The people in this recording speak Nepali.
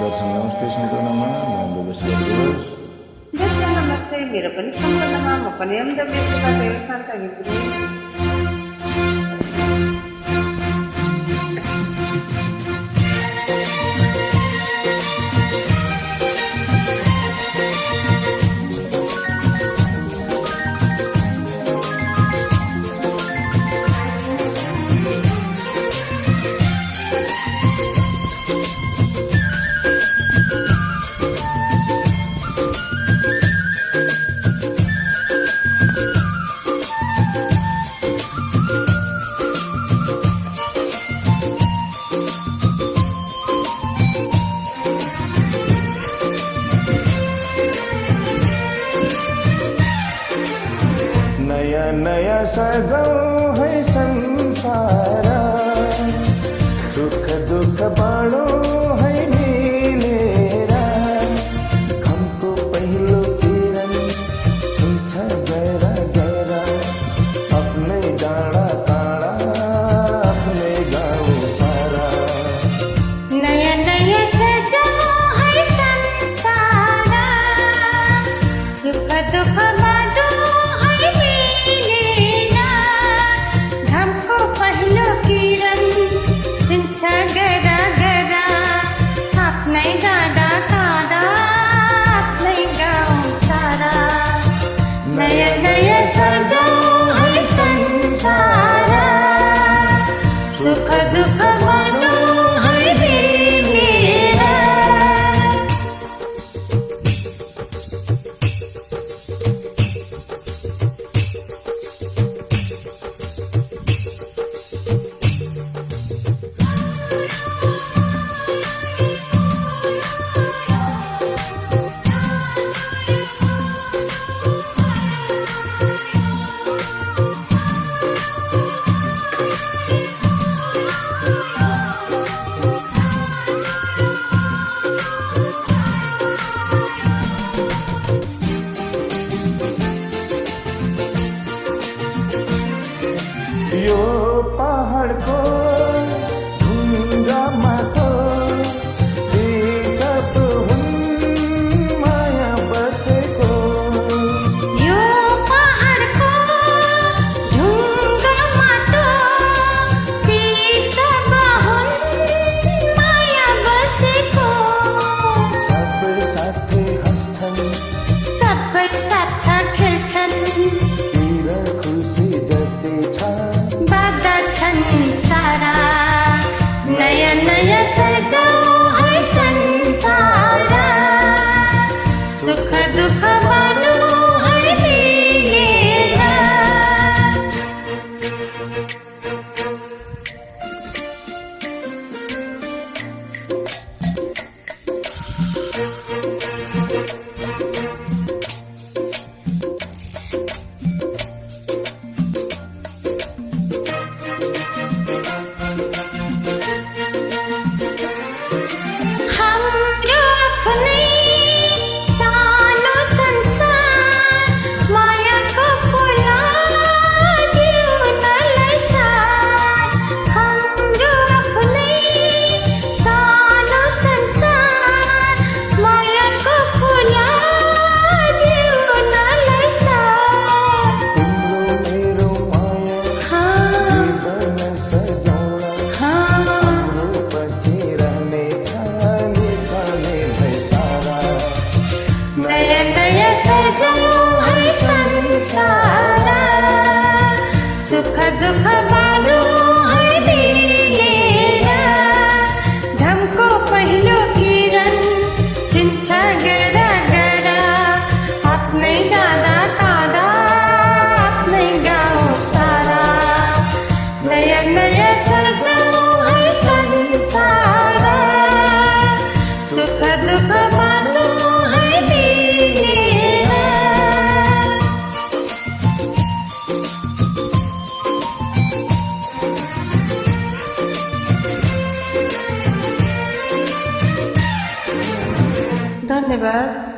दर्शन नमस्ते सन्तुलनमा म प्रवेश गर्नुहोस्। दर्शन नमस्ते मेरो पनि सन्तुलनमा म पनि एमडब्ल्यूबाट शान्त घिमिरे। नया नया सजाऊं है संसार, सुख दुख बाँडौं है मिलेर। घमको पहिलो किरण छुन्छ गएर गएर, आफ्नै डाँडा काँडा आफ्नै गाउँ सारा। नया नया सजाऊं है संसार, सुख दुख बाँडौं गरा गरा आफ्नै डाँडा काँडा आफ्नै गाउँ सारा। नयाँ नयाँ सजाऊं है संसार, सुख दुख बाँडौं है मिलेर। यो पहाडको ढुङ्गामाको बिचप हुन् माया बसेको। यो पहाडको ढुङ्गामाको बिचप हुन् माया बसेको। सबै साथै हाँस्छन्, सबै साथ खेल्छन्, खुसी जति छ सारा। नयाँ नयाँ सजाऊं है संसार, सुख दुख बाँडौं है मिलेर। नयाँ नयाँ सजाऊं है संसार, सुख दुख बाँडौं है मिलेर। घमको पहिलो किरण छिन्छ गरा गरा, आफ्नै डाँडा काँडा आफ्नै गाउँ सारा। नयाँ नयाँ सजाऊं है संसार, सुख दुख बाँडौं है मिलेर। धन्यवाद।